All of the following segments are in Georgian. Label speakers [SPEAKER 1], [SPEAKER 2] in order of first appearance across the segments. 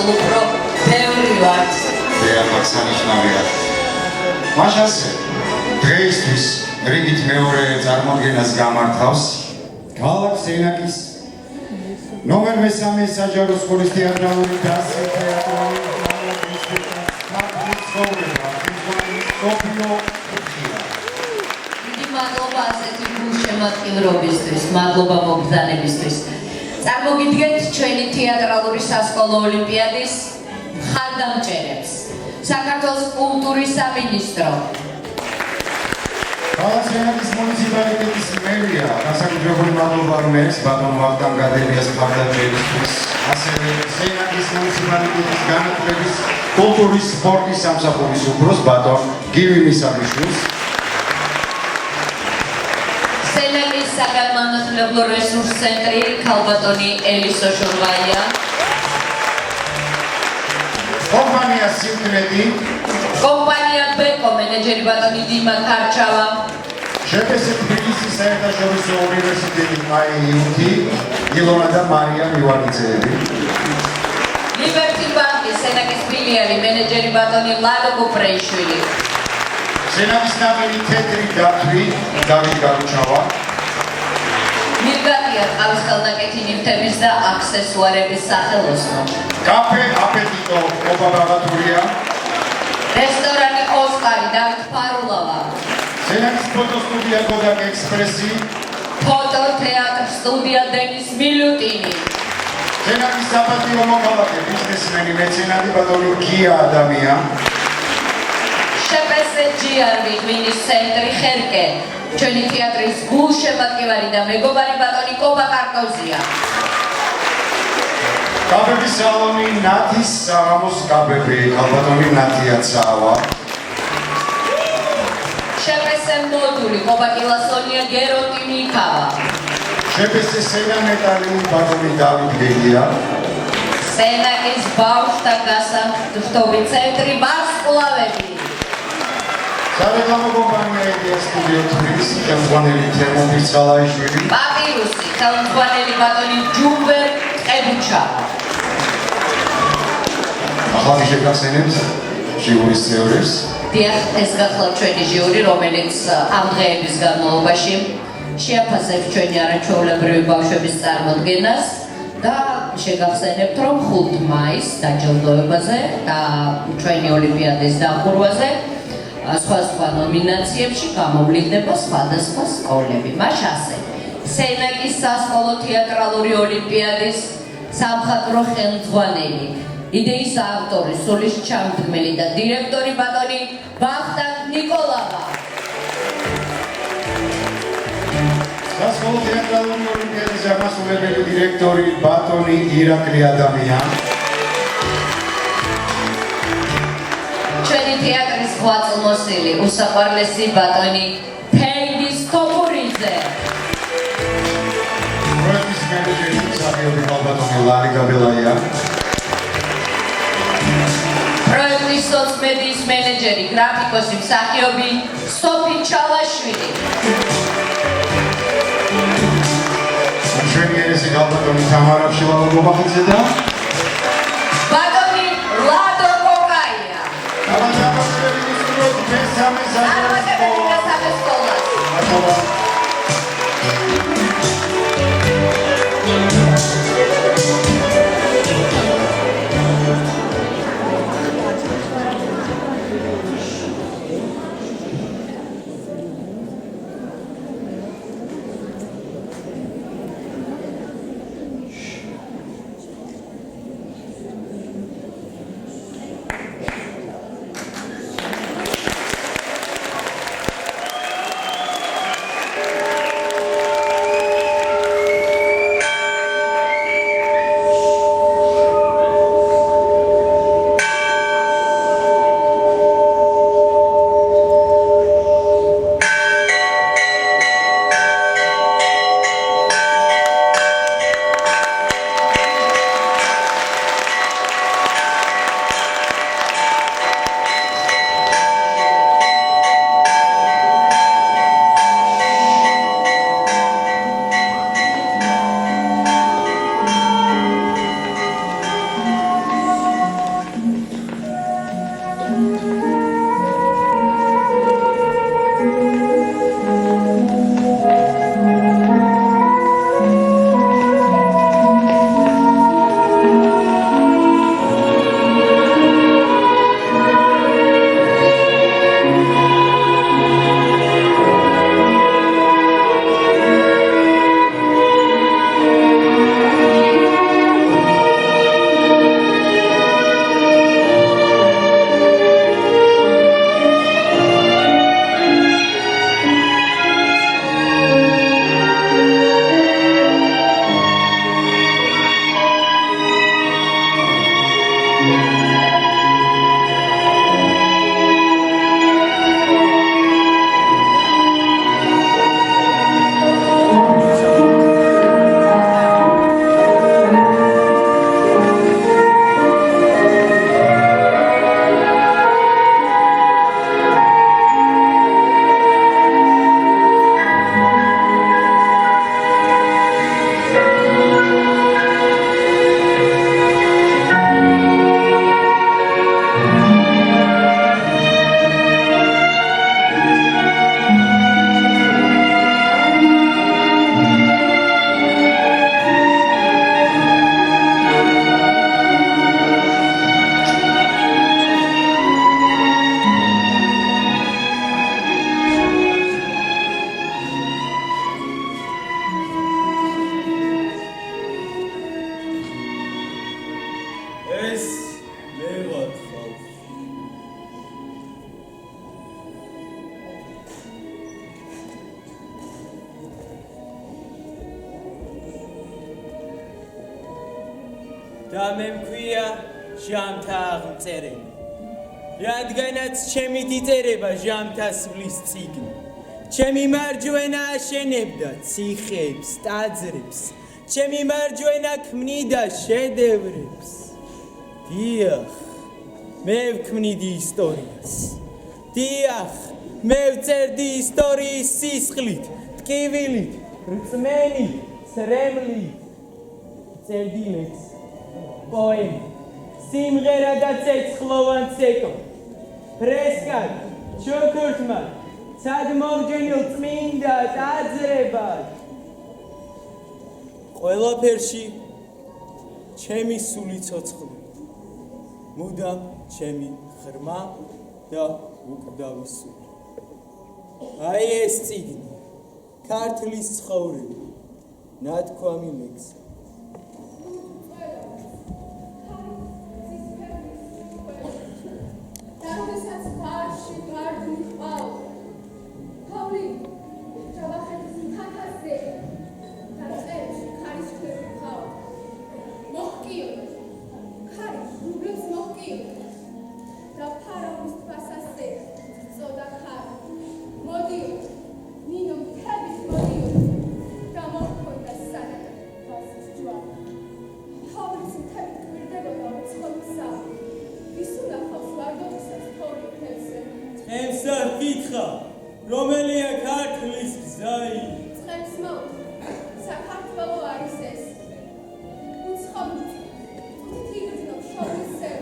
[SPEAKER 1] სულ უფრო ბევრი ვართ.
[SPEAKER 2] აღსანიშნავია. მაშას დღეისთვის რიგით მეორე წარმოდგენას გამართავს ქალაქ სენაკის ნომერ მესამე საჯარო სკოლის თეატრალური დასი თეატრალური
[SPEAKER 1] მადლობა ასეთი გულშემატკივრობისთვის, მადლობა მობრძანებისთვის. წარმოგიდგენთ ჩვენი თეატრალური სასკოლო ოლიმპიადის მხარდამჭერებს. საქართველოს კულტურის სამინისტრო.
[SPEAKER 2] ქალაქ სენაკის მუნიციპალიტეტის მერია განსაკუთრებული მადლობა მერს ბატონ ვახტანგ გადებიას მხარდამჭერისთვის. ასევე სენაკის მუნიციპალიტეტის განათლების, კულტურის, სპორტის სამსახურის უფროს ბატონ გივი მისაღიშვილს.
[SPEAKER 1] სენაკის საგანმანათლებლო რესურს ცენტრი ქალბატონი ელისო შორღაია.
[SPEAKER 2] კომპანია სიმკრედი,
[SPEAKER 1] კომპანია ბეკო მენეჯერი ბატონი დიმა ქარჩავა.
[SPEAKER 2] ჟპს თბილისის საერთაშორისო უნივერსიტეტი აიუთი ილონა და მარიამ ივანიძეები.
[SPEAKER 1] ლიბერტი ბანკის სენაკის ფილიალი მენეჯერი ბატონი ლადო კუპრეიშვილი.
[SPEAKER 2] სენაკის ნავილი თეთრი დათვი დავით გარუჩავა.
[SPEAKER 1] მირგატია ყავის ხელნაკეთი ნივთების და აქსესუარების სახელოსნო.
[SPEAKER 2] კაფე აპეტიტო ოპაბაღათურია.
[SPEAKER 1] რესტორანი ოსკარი დავით ფარულავა.
[SPEAKER 2] სენაკის ფოტოსტუდია კოდაკ ექსპრესი.
[SPEAKER 1] ფოტო თეატრ სტუდია დენის მილუტინი.
[SPEAKER 2] სენაკის საპატიო მოქალაქე ბიზნესმენი მეცენატი ბატონი გია ადამია.
[SPEAKER 1] შპს ჯიარვი ღვინის ცენტრი ხერკე. ჩვენი თეატრის გულშემატკივარი და მეგობარი ბატონი კობა კარტოზია.
[SPEAKER 2] კაბების სალონი ნათის საღამოს კაბები ალბათონი ნათია წავა.
[SPEAKER 1] შპს მოდული კობა კილასონია გერონტი მიქავა.
[SPEAKER 2] შპს სენა მეტალი ბატონი დავით გეგია.
[SPEAKER 1] სენაკის ბავშვთა გასართობი ცენტრი ვარსკვლავები.
[SPEAKER 2] სარეკლამო კომპანია იდეა სტუდიო თბილისი ხელმძღვანელი თერმოფილ სალაიშვილი.
[SPEAKER 1] პაპირუსი ხელმძღვანელი ბატონი ჯუმბერ ყებუჩა.
[SPEAKER 2] ახალი შეგახსენებთ ჟიურის წევრებს.
[SPEAKER 1] დიახ, ეს გახლავთ ჩვენი ჟიური, რომელიც ამ დღეების განმავლობაში შეაფასებს ჩვენი არაჩვეულებრივი ბავშვების წარმოდგენას და შეგახსენებთ, რომ 5 მაისს დაჯილდოებაზე და ჩვენი ოლიმპიადის დახურვაზე სხვა ნომინაციებში გამოვლინდება სხვადასხვა სკოლები. მას ასე სენაკის სასკოლო თეატრალური ოლიმპიადის სამხატვრო ხელმძღვანელი, იდეის ავტორი, სულის ჩამდგმელი და დირექტორი ბატონი ვახტანგ ნიკოლავა.
[SPEAKER 2] სასკოლო თეატრალური ოლიმპიადის აღმასრულებელი დირექტორი ბატონი ირაკლი ადამია.
[SPEAKER 1] ჩვენი თეატრის ღვაწლმოსილი უსაყვარლესი ბატონი თეიმის თოფურიძე.
[SPEAKER 2] პროექტის მენეჯერი მსახიობი ბატონი ლარი გაბელაია.
[SPEAKER 1] პროექტის სოცმედიის მენეჯერი გრაფიკოსი მსახიობი სოფი ჩალაშვილი.
[SPEAKER 2] ჩვენი ერესი ბატონი თამარა შილაუბახიძე და
[SPEAKER 1] ბატონი ლადო კოკაია.
[SPEAKER 2] ამაჟაბები უსურვოთ მესამე
[SPEAKER 1] სკოლას.
[SPEAKER 3] და მე მქვია ჟამთა აღმწერელი. რადგანაც ჩემი იწერება ჟამთასვლის წიგნი. ჩემი მარჯვენა აშენებდა ციხეებს, ტაძრებს. ჩემი მარჯვენა ქმნიდა შედევრებს. დიახ, მე ვქმნიდი ისტორიას. დიახ, მე ვწერდი ისტორიის სისხლით, ტკივილით, რწმენით, ცრემლით. წერდი ლექს, პოემა, სიმღერა და ცეცხლოვან ცეკვა. ფრესკად, ჩუქურთმად, სადმოვჯენილ წმინდა ტაძრებად. ყველაფერში ჩემი სული ცოცხლი, მუდამ ჩემი ღრმა და უკვდავი სული. აი ეს წიგნი, ქართლის ცხოვრება, ნათქვამი ლექსი. კითხა, რომელია ქართლის გზაი?
[SPEAKER 4] წყებს მოვ, საქართველო არის ეს. უცხობთ, თიგრძნობ შორის სევ,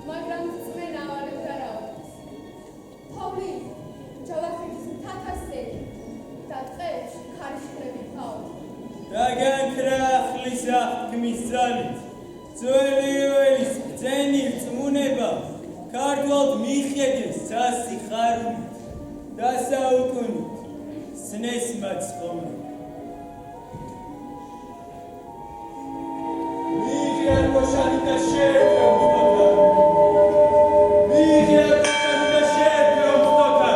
[SPEAKER 4] მაგრამ წმენა ავარებ და რაობას. თოვლი, ჯავახეთის მთათასები და ტყეებში ქარიშხლები ფაო.
[SPEAKER 3] და განქრა ახლის აღთქმის ძალით, ძველი იუელის ბრძენი რწმუნება, ქართველთ მიხედეს სასი ხარული და საუკუნით სნეს მათ ცხოვრება. მიიღე არ მოშალი და შეერთე უსტოთა. მიიღე არ მოშალი და შეერთე უსტოთა.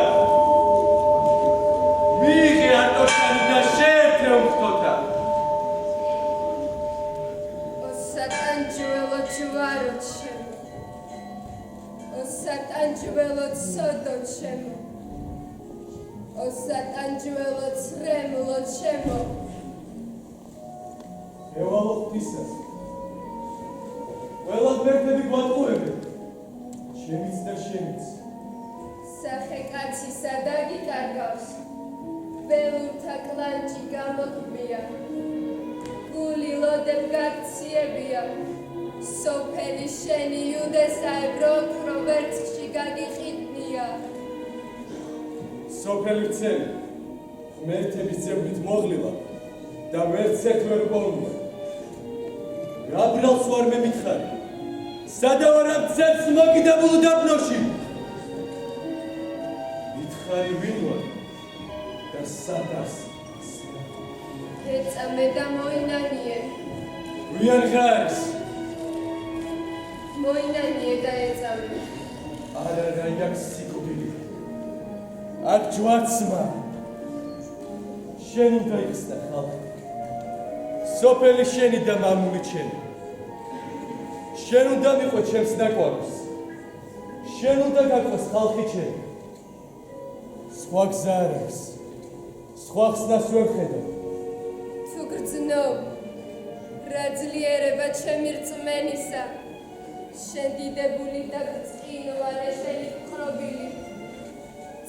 [SPEAKER 3] მიიღე არ მოშალი და შეერთე უსტოთა.
[SPEAKER 4] ოსატანჯველო ჯვარო ჩემო, ოსატანჯველო ცოდო ჩემო, ოსატანჯველო ცრემლო ჩემო.
[SPEAKER 3] ევალო ღვთისას, ყველად ბერდები გვატყუებენ, შემიც და შემიც.
[SPEAKER 4] სახე კაცისა დაგიკარგავს, ველურთა კლანჭი გამოყბია, გული ლოდებ გაქციებია, სოფელი შენი იუდესაებრო ოქროვერცხში გაგიყიდნია.
[SPEAKER 3] სოფელი ვრცელი, ღმერთების ძებრით მოღლილა და ვერც ერთ ვერ პოვნია. რა ბრალს ვარ მე მითხარი, სადა ვარ ამ ძებს მოგიდებულ დაბნოში? მითხარი ვინ ვარ და სადას?
[SPEAKER 4] ეწამე და მოინანიე,
[SPEAKER 3] ვიან ღარს?
[SPEAKER 4] მოინანიე და ეწამე.
[SPEAKER 3] არა აქ სიკვდილი, აქ ჯვარცმა. შენ უნდა იხსნა ხალხი, სოფელი შენი და მამული ჩემი. შენ უნდა მიყვე ჩემს ნაკვარს, შენ უნდა გაყვეს ხალხი ჩემი. სხვა გზა არ არის, სხვა ხსნას ვერ ხედავ.
[SPEAKER 4] თუ გრძნობ, რა ძლიერება ჩემი რწმენისა, შენ დიდებული და ბრწყინვალე შენი მყრობილი.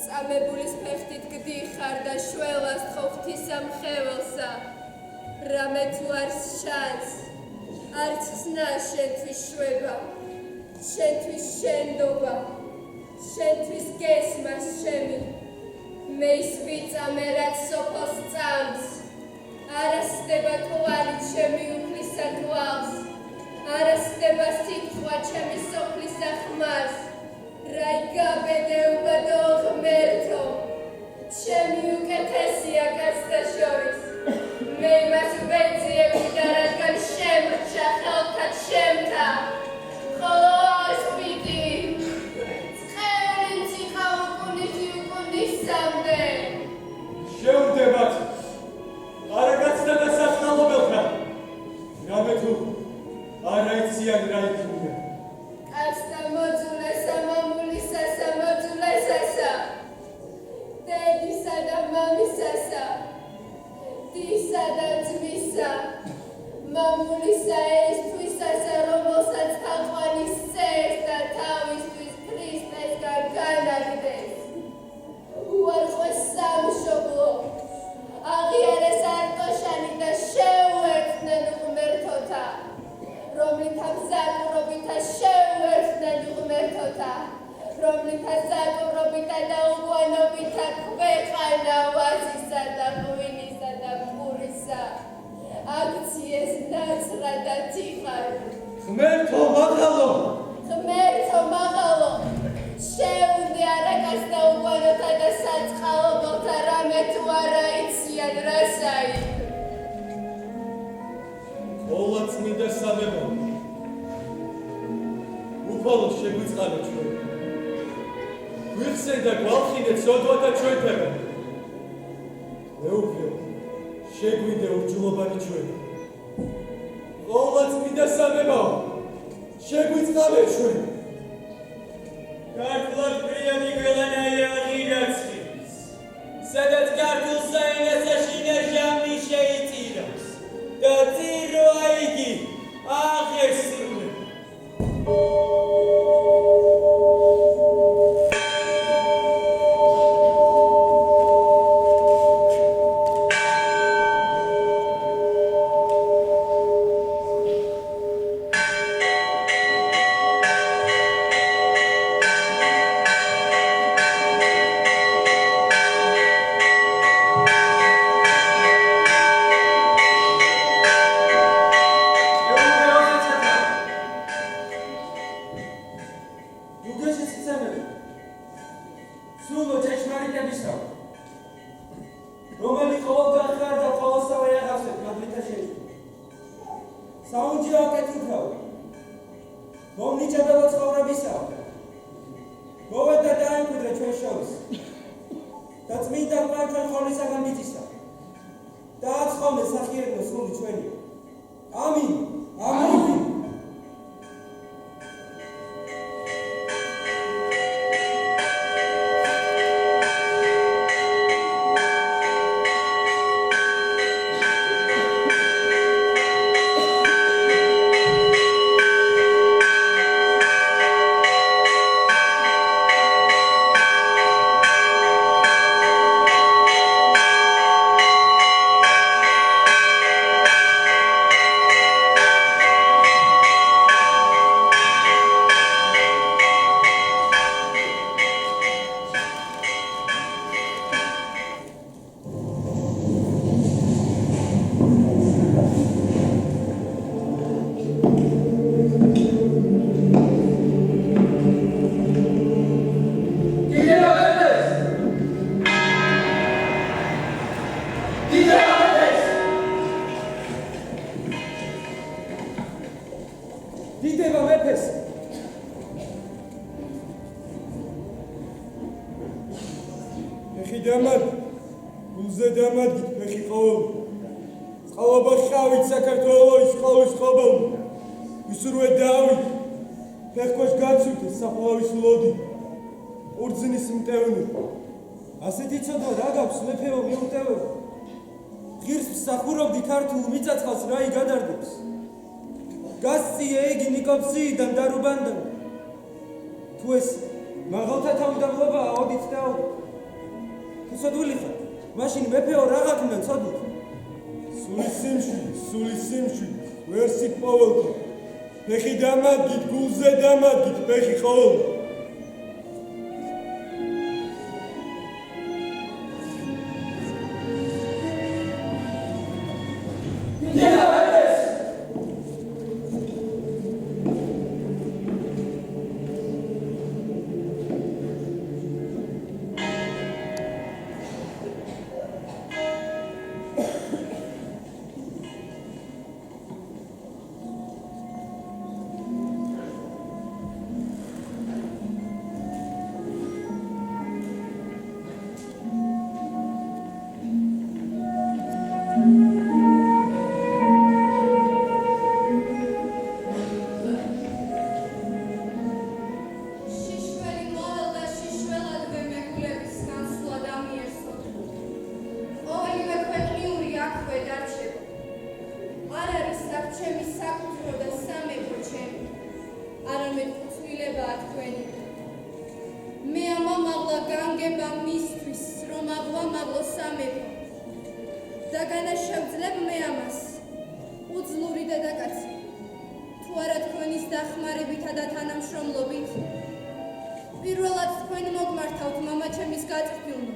[SPEAKER 4] წამებულის ფეხთით გდიხარ და შველას თხოვ ღვთისამ ხეველსა. რამე თუ არს შანს, არც ხსნა შენთვის შვება, შენთვის შენდობა, შენთვის გესმას ჩემი. მე ის ვიწამე, რაც სოფელს წამს, არასდება კვალი ჩემი უფლისა გვალს, არასდება სიტყვა ჩემი სოფლისა ხმას. რა იგაბედეობა და ღმერთო, ჩემი უკეთესია კაცთა შორის. მე იმას ვეძიები და რადგან შემრჩა ხელთა ჩემთა, ხოლო ეს პიტი წყეველი მციხა უკუნისამდე.
[SPEAKER 3] შეუდებათ, არა გაცდა და საფრთხეობელთა. რამე თუ არა გაიჩნია.
[SPEAKER 4] კაცთა მოძულესა, მამულისასა, მოძულესასა, დედისა და მამისასა, დისა და ძმისა, მამულისა ესთვისასა, რომელსაც თაყვანის წერს და თავისთვის ქრისტესგან განაგდეს. უარყვეს სამშობლო, აღიარეს არტოშანი და შეუერთდნენ ღმერთოთა, რომლითა მზაკვრობითა შეუერთდნენ ღმერთოთა, რომლითა ზაკვრობითა და უგვანობითა ქვეყანა ვაზისა და ღვინისა და პურისა აქციეს ნაცრა და თიხარი.
[SPEAKER 3] ღმერთო მაღალო,
[SPEAKER 4] ღმერთო მაღალო, შეუნდე არაკას და უგვანოთა და საწყალობოთა რამე თუ არა იციან რასაი.
[SPEAKER 3] ყოვლა წმინდა სამებო, უფალო შეგვიწყალე ჩვენ. გვიხსენ და გვალხინეთ სოდვათა ჩვენთაგან. მეუღლეო, შეგვიდე ურჯულობანი ჩვენ. ყოვლა წმინდა სამებო, შეგვიწყალე ჩვენ.
[SPEAKER 5] Carcula priami gălănaia ghirațchis. Să-ți carcul să-i năsășine jamni șeitiros. Dă-ți-ro aighi, ahersune.
[SPEAKER 4] არამედ უცვლილებაა თქვენი. მე ამამაღლა განგება მისთვის, რომ აღვამაღლო სამეფო. და განაშევძლებ მე ამას, უძლური დედაკაცი, თუ არა თქვენის დახმარებითა და თანამშრომლობით. პირველად თქვენ მოგმართავთ მამაჩემის გაწვრთნილნო,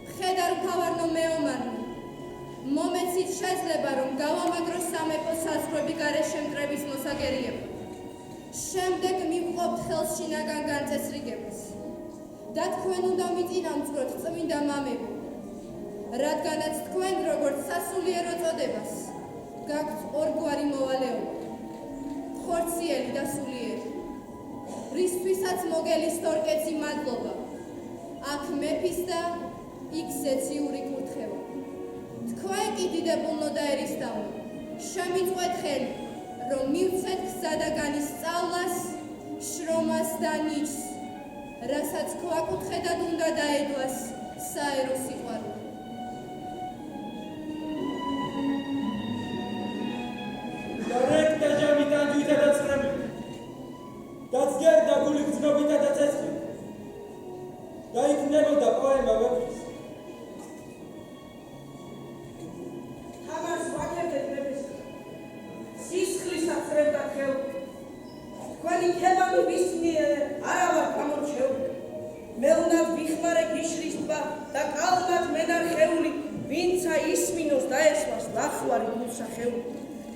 [SPEAKER 4] მხედარ მთავარნო მეომარნო. მომეცით შეძლება, რომ გავამაგრო სამეფო საზღვრები გარეშემტრების მოსაგერიებლად. შემდეგ მივყოფთ ხელს შინაგან განწესრიგებას და თქვენ უნდა მიწინამძღვროთ წმინდა მამებო, რადგანაც თქვენ როგორც სასულიერო წოდებას გაქვთ ორგვარი მოვალეობა, ხორციელი და სულიერი, რისთვისაც მოგელის თორკეცი მადლობა, აქ მეფის და იქ ზეციური კურთხევა. თქვენ კი დიდებულნო და ერისთავო, შემიწყვეთ ხელი, რომ მივცეთ გზა და განისწავლას, შრომას და ნიშს, რასაც ქვაკუთხედად უნდა დაედვას საერო სიყვარული.
[SPEAKER 5] Direct ჯამიდან ჯვითა და წრებით. დაცგერ და გული გრძნობითა და ცეცხლით. დაიქმნებოდა პოემა მეფის.
[SPEAKER 6] თამარს ვაკეთებ მეფის. სისხლის აცრებდა ხელ. თქვენი ქებანი ვისმიერე არა ვარ გამორჩეული. მეუნად ვიხმარე გიშრისტვა და კალმად მენარხეული, ვინცა ისმინოს დაესვას ლახვარი გულსახეული.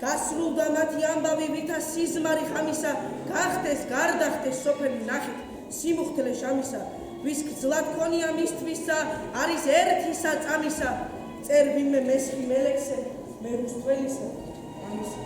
[SPEAKER 6] გასრულდა მათი ამბავი, ვითა სიზმარი ხამისა, გახდეს, გარდახდეს სოფელი ნახეთ, სიმუხთლე შამისა, ვის გძლად ქონია მისთვისა, არის ერთისა წამისა, წერ ვინმე მესხი მელექსე, მე რუსტველისა, ამისა.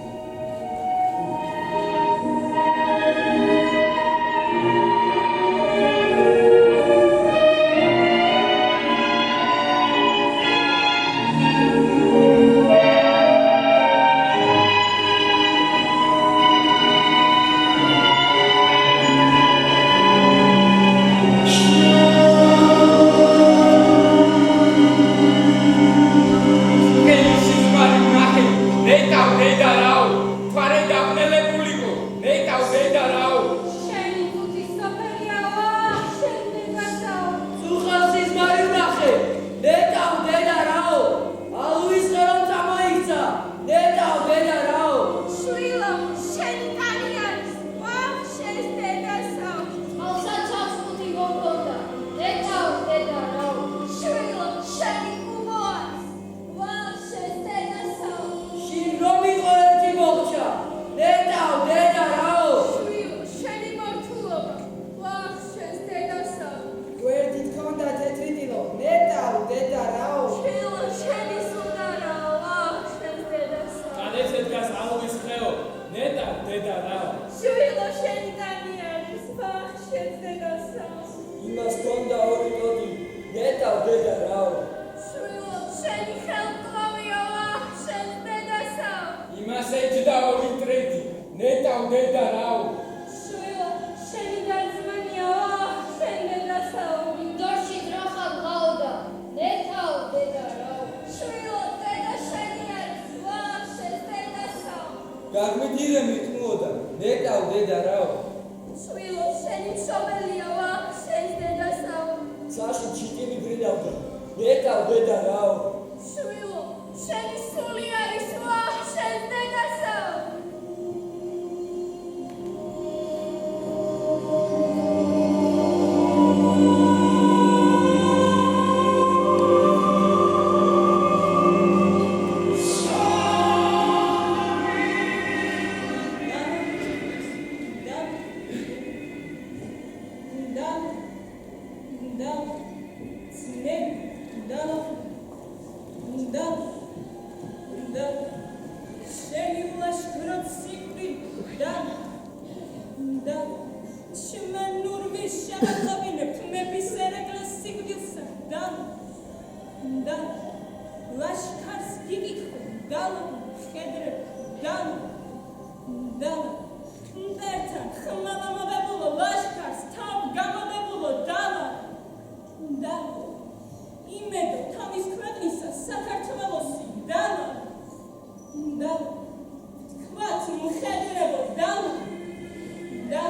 [SPEAKER 4] და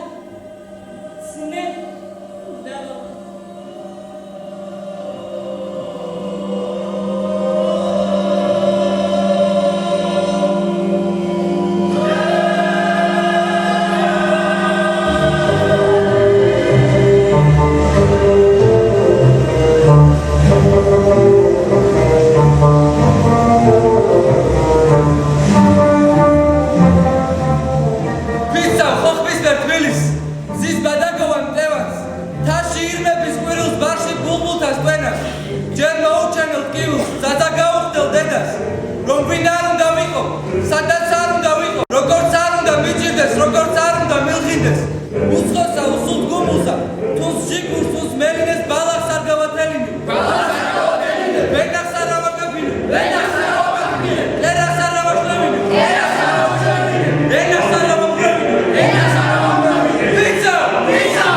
[SPEAKER 3] სადაც არ უნდა ვიყო, როგორც არ უნდა მიჭირდეს, როგორც არ უნდა მილხინდეს. უცხოსა, უსულთ გუმულსა, თუნს შიგურს, თუნს მელინეს ბალახს არ გავათელინე. ბალახს არ გავათელინე. ვენახს არ ავაკაფინე. ვენახს არ ავაკაფინე. ლერას არ ავაშლევინე. ლერას არ ავაშლევინე. ენას არ ავაკაფინე. ენას არ ავაკაფინე. ვიცა! ვიცა!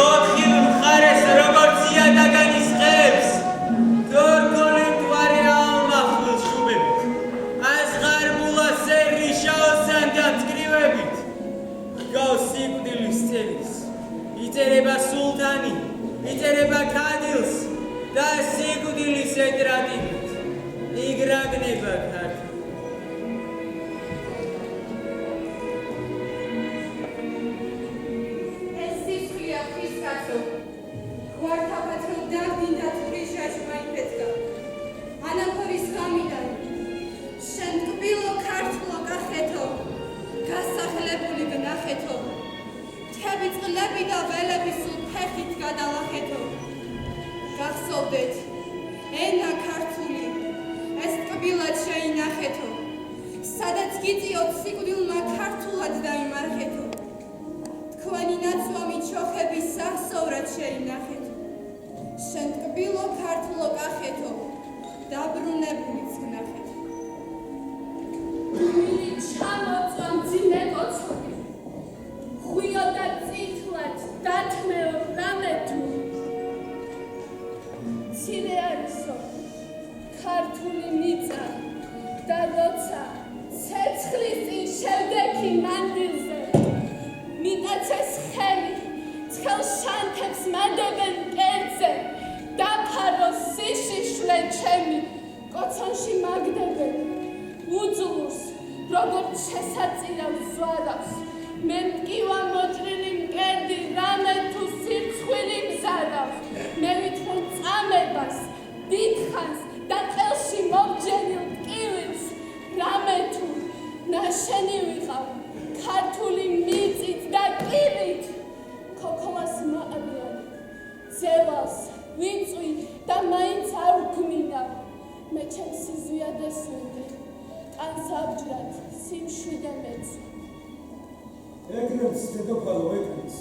[SPEAKER 5] ოთხივ მხარეს როგორც იატაკანის ყებს თორქოლით ვარე ალმახვილ შუბებით აზღარმულა სერი შაოსან დამწკრივებით ჰგავს სიკვდილის წერილს იწერება სულთანი იწერება ქადილს და სიკვდილის ეტრატივით იგრაგნება ქართული
[SPEAKER 4] ენა ქართული ეს ტკბილად შეინახეთო სადაც გიწიოთ სიკვდილმა ქართულად დაიმარხეთო თქვენი ნაცვამი ჩოხების სახსოვრად შეინახეთო შენ ტკბილო ქართლო კახეთო დაბრუნებულიც გნახეთო
[SPEAKER 7] მილი ჩამოწვა მძიმე კოცორი ხვიო და წითლად დათმეო რამე თუ ცირე არისო ქართული მიწა და როცა ცეცხლის წინ შევდექი მანდილზე მიტაცეს ხელი ცხელ შანთებს მანდებენ კერძზე დაფარო სიშიშვლე ჩემი კოცონში მაგდებენ უძლურს როგორც შესაწირავს ზვარავს მე მტკივა მოჭრილი მკერდი რამე თუ სირცხვილი მზარავს მე ვითხრობ წამებას დიდხანს და ყელში მომჯერილ ტკივილს რამე თუ ნაშენი ვიყავ ქართული მიწით და კივით ქოქოლას მაყრიან ძევალს ვიწვი და მაინც არ გვმინა მე ჩემს სიზვიადეს ვიდე კანს აბჯრად სიმშვიდე მეცი
[SPEAKER 5] ეგრებს დედოფალო ეგრებს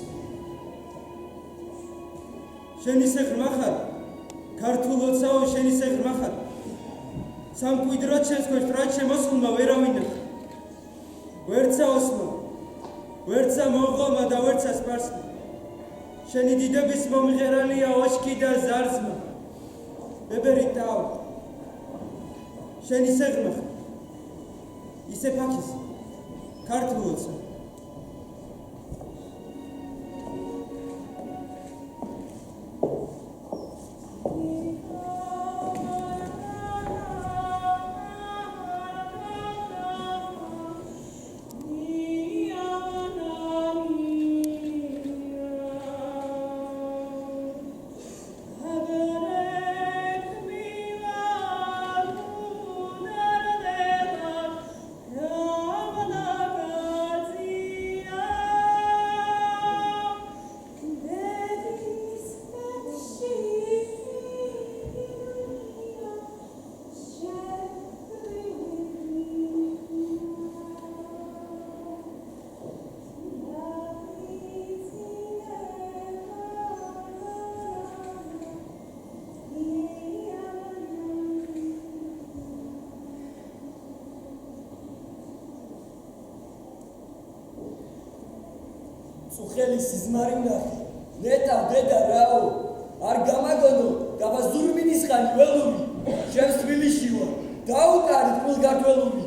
[SPEAKER 5] შენი სეღრმა ხარ ქართულოცაო შენი სეღრმა ხარ სამკვიდროდ შენს ქვეშ ტრად შემოსხლმა ვერავინ ნახა ვერცა ოსმა ვერცა მონღოლმა და ვერცა სპარსმა შენი დიდების მომღერალია ოშკი და ზარზმა ბებერი ტაო შენი სეღრმა ხარ ისე ფაქის ქართულოცა
[SPEAKER 8] წუხელი სიზმარი ვნახე ნეტა დედა რაო არ გამაგონო გაბაზურმინის ხანი ველური ჩემს თბილისში ვარ დაუკარით მულგართველური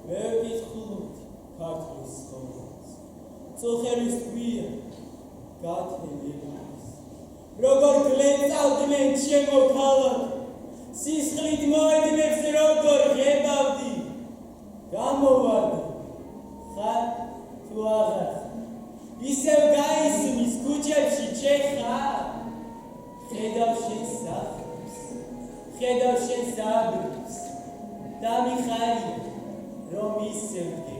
[SPEAKER 5] მე ვიტყულობთ ქართლის სკოლას წუხელის თვია გათენებას როგორ გლეწავდნენ ჩემო ქალაქ სისხლით მოედნებს როგორ ღებავდი გამოვარდა ხარ თუ აღარ ისევ გაისმის ქუჩებში ჩეხა ხედავ შენ სახლებს ხედავ შენ სააბრებს და მიხარია რომ ისევ გეხა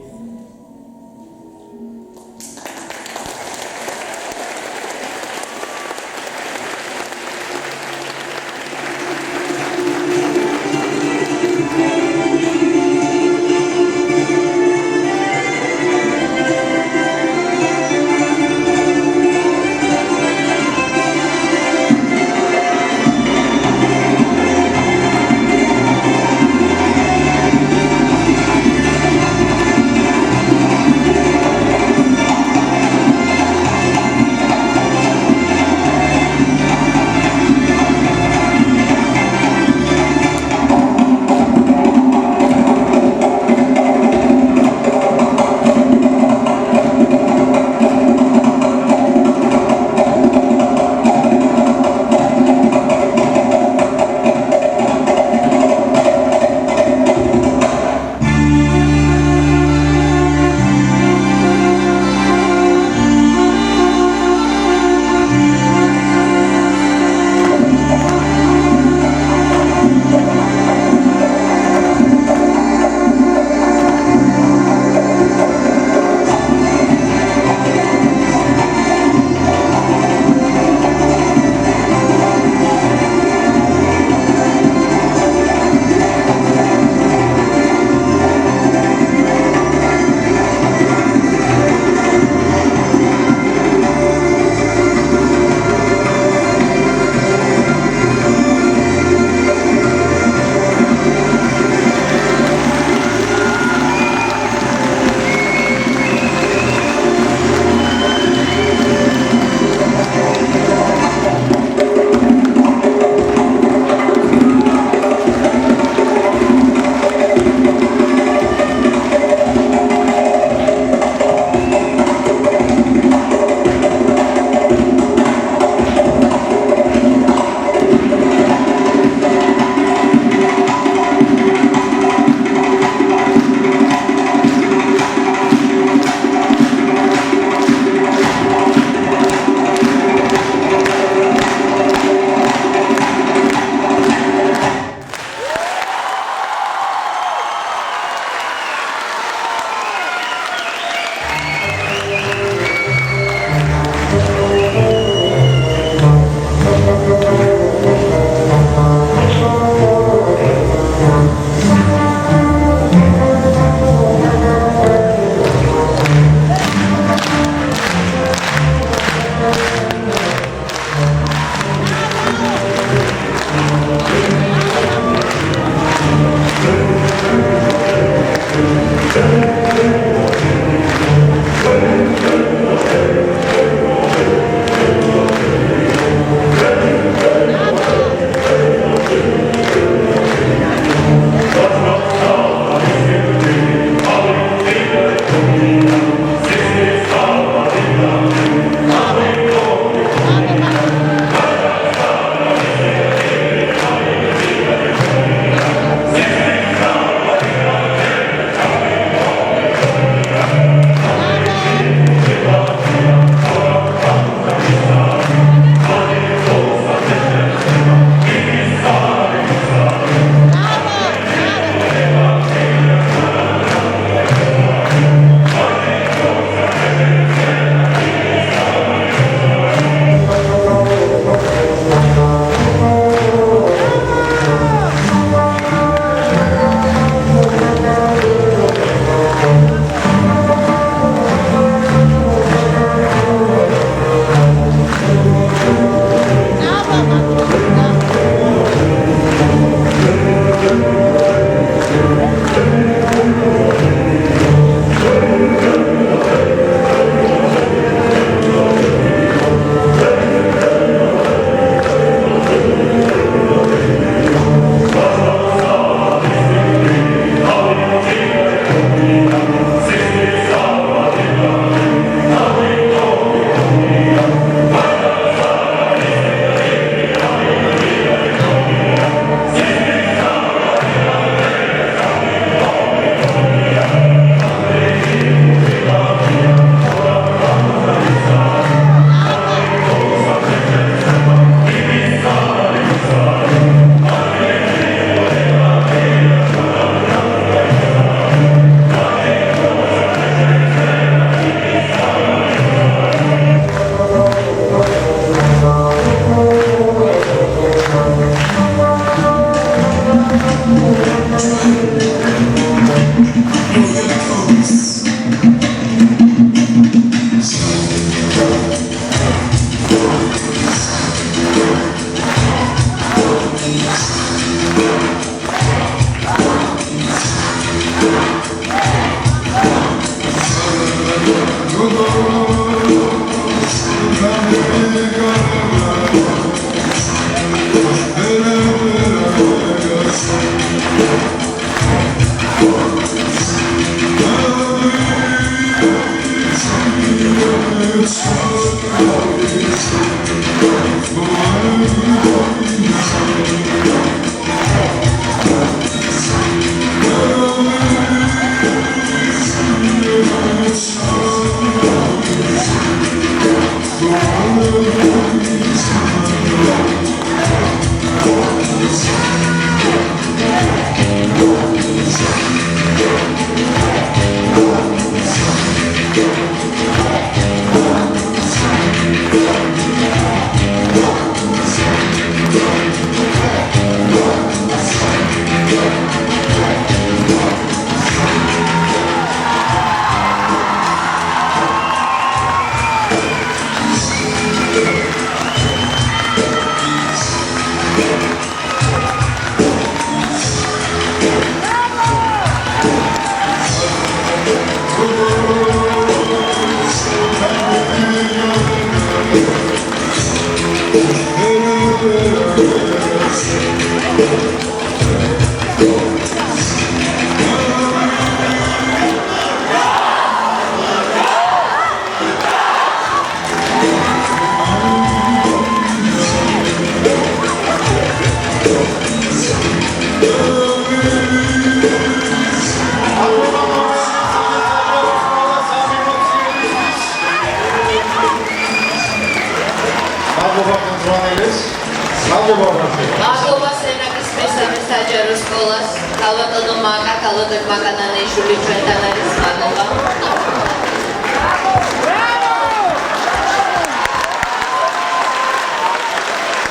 [SPEAKER 1] მადლობა სენაკის მესამე საჯარო სკოლას, ქალბატონო მაკა, ქალბატონი მაკანანიშვილი ჩვენთან არის. მადლობა.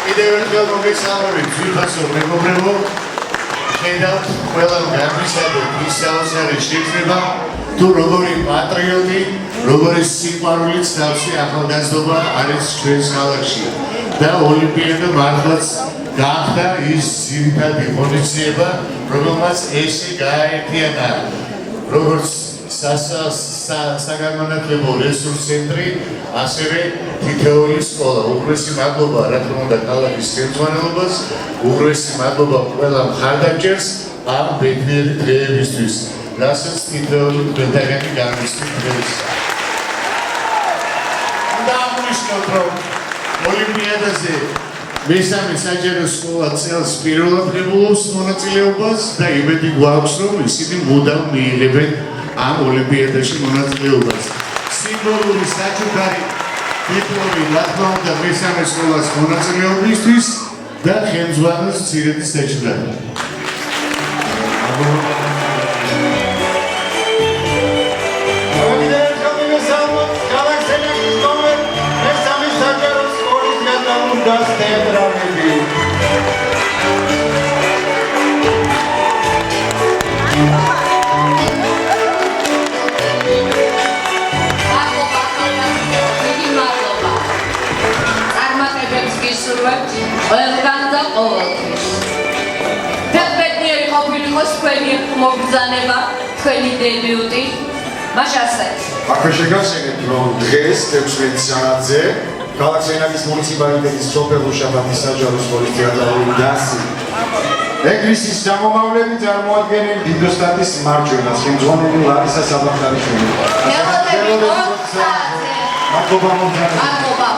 [SPEAKER 9] კიდევ ერთხელ მოგესალმებით, ძვირფასო მეგობრებო. ხედავთ ყველა გამისადო ის საოცარი შეგრძნება თუ როგორი პატრიოტი, როგორი სიყვარულით დავსი ახალგაზრდობა არის ჩვენს ქალაქში. და ოლიმპიადა მართლაც გახდა ის ძირითადი ღონისძიება, რომელმაც ესე გააერთიანა როგორც საგანმანათლებლო რესურს ცენტრი, ასევე თითოეული სკოლა. უღრესი მადლობა რა თქმა უნდა ქალაქის ხელმძღვანელობას, უღრესი მადლობა ყველა მხარდამჭერს ამ ბედნიერი დღეებისთვის, რასაც თითოეული ბედნიერი განვისწრებს. უნდა აღნიშნოთ, რომ ოლიმპიადაზე მესამე საჯარო სკოლა წელს პირველად ღებულობს მონაწილეობას და იმედი გვაქვს, რომ ისინი მუდამ მიიღებენ ამ ოლიმპიადაში მონაწილეობას. სიმბოლური საჩუქარი დიპლომი რა თქმა უნდა მესამე სკოლას მონაწილეობისთვის და ხელმძღვანელს მცირედი საჩუქარი.
[SPEAKER 1] ყველგან და ყოველთვის. ბედნიერი ყოფილიყოს თქვენი მოგზანება, თქვენი დებიუტი. მაშასეთ.
[SPEAKER 2] აქვე შეგახსენებთ, რომ დღეს 16 საათზე ქალაქ სენაკის მუნიციპალიტეტის სოფელ უშაბათის საჯარო სკოლის თეატრალური დასი ეგრისის გამომავლები წარმოადგენენ დიდოსტატის მარჯვენას, ხელმძღვანელი ლარისა საბახტარიშვილი.
[SPEAKER 1] მადლობა.